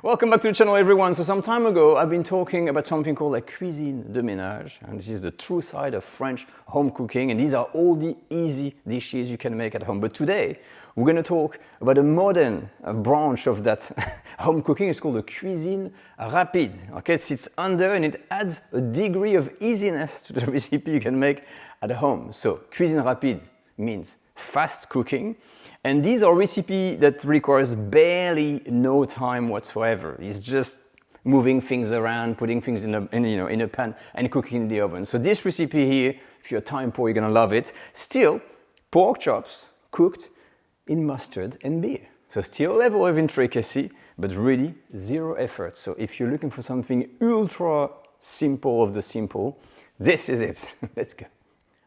Welcome back to the channel, everyone. So some time ago, I've been talking about something called a cuisine de ménage, and this is the true side of French home cooking, and these are all the easy dishes you can make at home. But today, we're going to talk about a modern branch of that home cooking. It's called the cuisine rapide. Okay, it sits under and it adds a degree of easiness to the recipe you can make at home. So cuisine rapide means fast cooking. And these are recipes that requires barely no time whatsoever. It's just moving things around, putting things in a pan and cooking in the oven. So this recipe here, if you're time poor, you're gonna love it. Still, pork chops cooked in mustard and beer. So still a level of intricacy, but really zero effort. So if you're looking for something ultra simple of the simple, this is it. Let's go.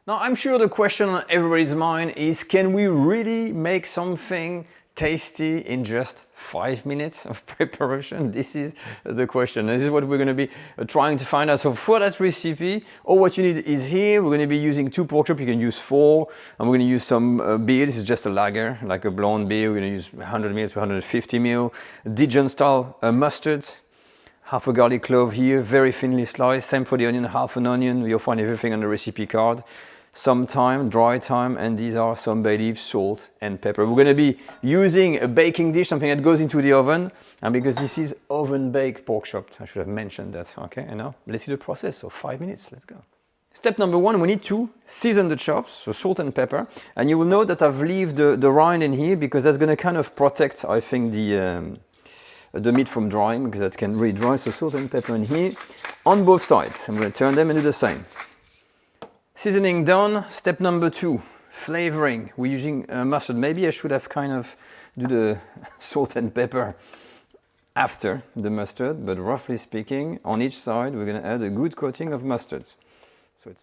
Now, I'm sure the question on everybody's mind is, can we really make something tasty in just 5 minutes of preparation? This is the question. This is what we're going to be trying to find out. So for that recipe, all what you need is here. We're going to be using 2 pork chops. You can use 4. And we're going to use some beer. This is just a lager, like a blonde beer. We're going to use 100 ml to 150 ml. Dijon style mustard. Half a garlic clove here, very thinly sliced. Same for the onion, half an onion. You'll find everything on the recipe card. Some thyme, dry thyme, and these are some bay leaves, salt, and pepper. We're going to be using a baking dish, something that goes into the oven, and because this is oven-baked pork chop, I should have mentioned that. Okay, and now let's do the process. So 5 minutes, let's go. Step number 1, we need to season the chops, so salt and pepper. And you will note that I've left the rind in here because that's going to kind of protect, I think, the meat from drying, because that can really dry. So salt and pepper in here on both sides. I'm going to turn them and do the same. Seasoning done. Step number 2, flavoring. We're using mustard. Maybe I should have kind of do the salt and pepper after the mustard, but roughly speaking, on each side, we're going to add a good coating of mustard.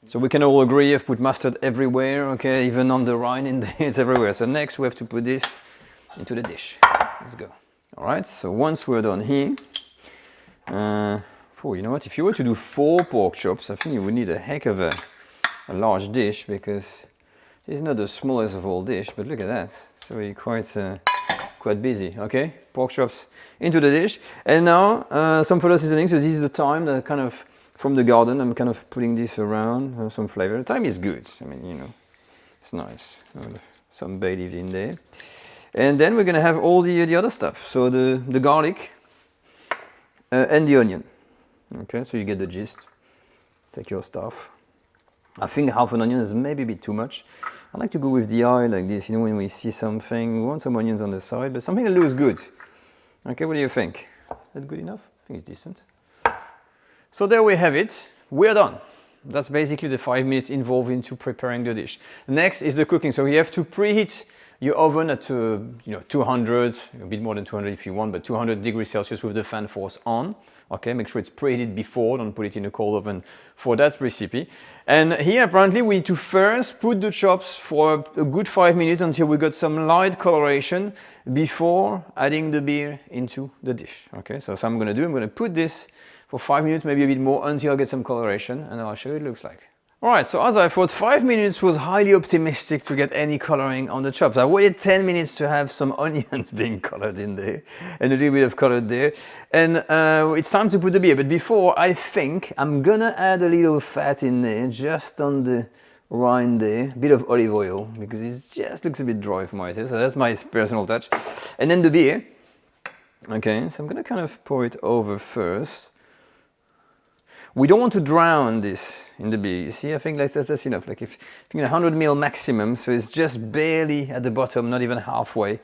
So we can all agree I've put mustard everywhere, okay, even on the rind in there, it's everywhere. So next we have to put this into the dish. Let's go. All right, so once we're done here, you know what, if you were to do 4 pork chops, I think you would need a heck of a large dish, because it's not the smallest of all dish, but look at that. So we're quite busy. Okay, pork chops into the dish, and now some further seasoning. So this is the thyme that kind of from the garden. I'm kind of putting this around, some flavor. The thyme is good. I mean, you know, it's nice. Some bay leaves in there, and then we're gonna have all the other stuff. So the garlic and the onion. Okay, so you get the gist. Take your stuff. I think half an onion is maybe a bit too much. I like to go with the eye like this, you know, when we see something, we want some onions on the side, but something that looks good. Okay, what do you think? Is that good enough? I think it's decent. So there we have it. We're done. That's basically the 5 minutes involved into preparing the dish. Next is the cooking. So you have to preheat your oven at 200, a bit more than 200 if you want, but 200 degrees Celsius with the fan force on. Okay, make sure it's preheated before, don't put it in a cold oven for that recipe. And here apparently we need to first put the chops for a good 5 minutes until we got some light coloration before adding the beer into the dish. Okay, so I'm going to put this for 5 minutes, maybe a bit more, until I get some coloration, and I'll show you what it looks like. Alright, so as I thought, 5 minutes was highly optimistic to get any coloring on the chops. I waited 10 minutes to have some onions being colored in there, and a little bit of color there. And it's time to put the beer, but before, I think I'm gonna add a little fat in there, just on the rind there, a bit of olive oil, because it just looks a bit dry for my taste, so that's my personal touch. And then the beer. Okay, so I'm gonna kind of pour it over first. We don't want to drown this in the beer. You see, I think that's enough. Like if you get 100 ml maximum, so it's just barely at the bottom, not even halfway.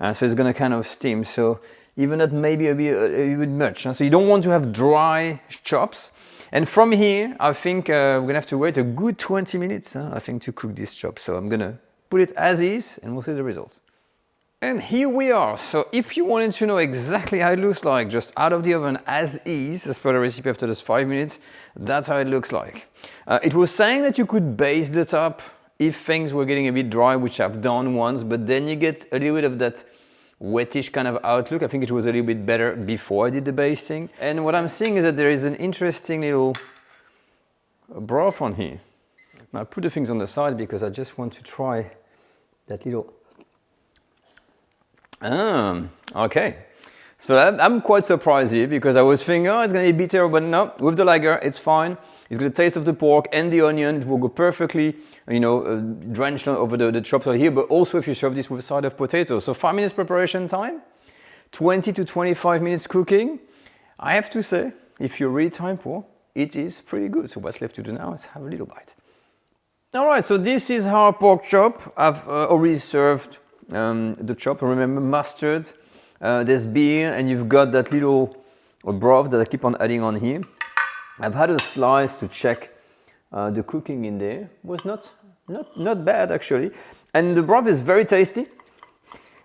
So it's going to kind of steam. So even that maybe a bit much. So you don't want to have dry chops. And from here, I think we're going to have to wait a good 20 minutes, I think, to cook this chop. So I'm going to put it as is, and we'll see the result. And here we are. So if you wanted to know exactly how it looks like, just out of the oven as is, as per the recipe after those 5 minutes, that's how it looks like. It was saying that you could baste the top if things were getting a bit dry, which I've done once, but then you get a little bit of that wettish kind of outlook. I think it was a little bit better before I did the basting. And what I'm seeing is that there is an interesting little broth on here. Now I put the things on the side because I just want to try that little... okay. So I'm quite surprised here because I was thinking, oh, it's going to be bitter, but no, with the lager, it's fine. It's got the taste of the pork and the onion. It will go perfectly, drenched over the chops here, but also if you serve this with a side of potatoes. So 5 minutes preparation time, 20 to 25 minutes cooking. I have to say, if you're really time poor, it is pretty good. So what's left to do now is have a little bite. All right, so this is our pork chop. I've already served the chop. Remember, mustard, there's beer, and you've got that little broth that I keep on adding on here. I've had a slice to check the cooking in there. Was not bad actually, and the broth is very tasty.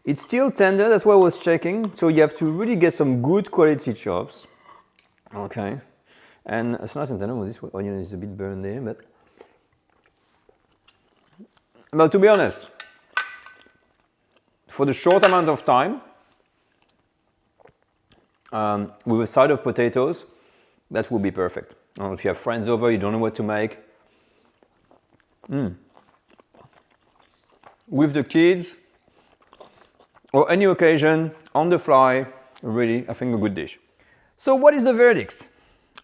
It's still tender. That's why I was checking. So you have to really get some good quality chops. Okay, and it's nice and tender. Well, this onion is a bit burned there, but to be honest, for the short amount of time, with a side of potatoes, that will be perfect. If you have friends over, you don't know what to make. With the kids, or any occasion, on the fly, really, I think a good dish. So what is the verdict?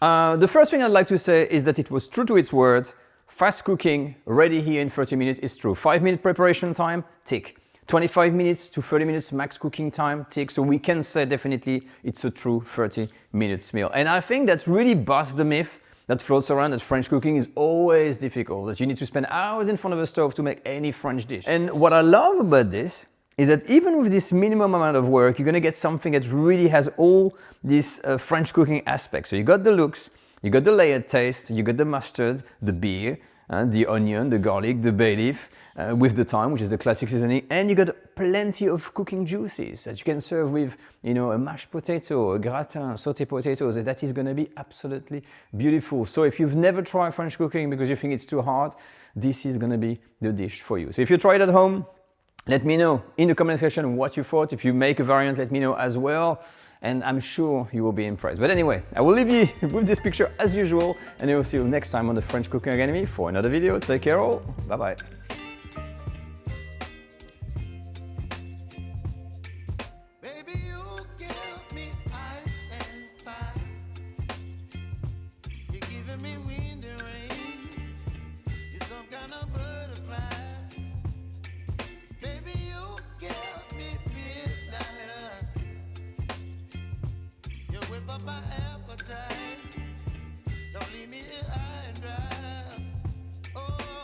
The first thing I'd like to say is that it was true to its words. Fast cooking, ready here in 30 minutes is true. 5-minute preparation time, tick. 25 minutes to 30 minutes max cooking time, tick. So we can say definitely it's a true 30 minutes meal. And I think that's really busts the myth that floats around that French cooking is always difficult, that you need to spend hours in front of a stove to make any French dish. And what I love about this is that even with this minimum amount of work, you're gonna get something that really has all these French cooking aspects. So you got the looks, you got the layered taste, you got the mustard, the beer, the onion, the garlic, the bay leaf, with the thyme, which is the classic seasoning, and you got plenty of cooking juices that you can serve with, a mashed potato, a gratin, sauté potatoes, and that is gonna be absolutely beautiful. So if you've never tried French cooking because you think it's too hard, this is gonna be the dish for you. So if you try it at home, let me know in the comment section what you thought. If you make a variant, let me know as well. And I'm sure you will be impressed. But anyway, I will leave you with this picture as usual. And I will see you next time on the French Cooking Academy for another video. Take care all. Bye-bye. Up my appetite. Don't leave me here high and dry. Oh.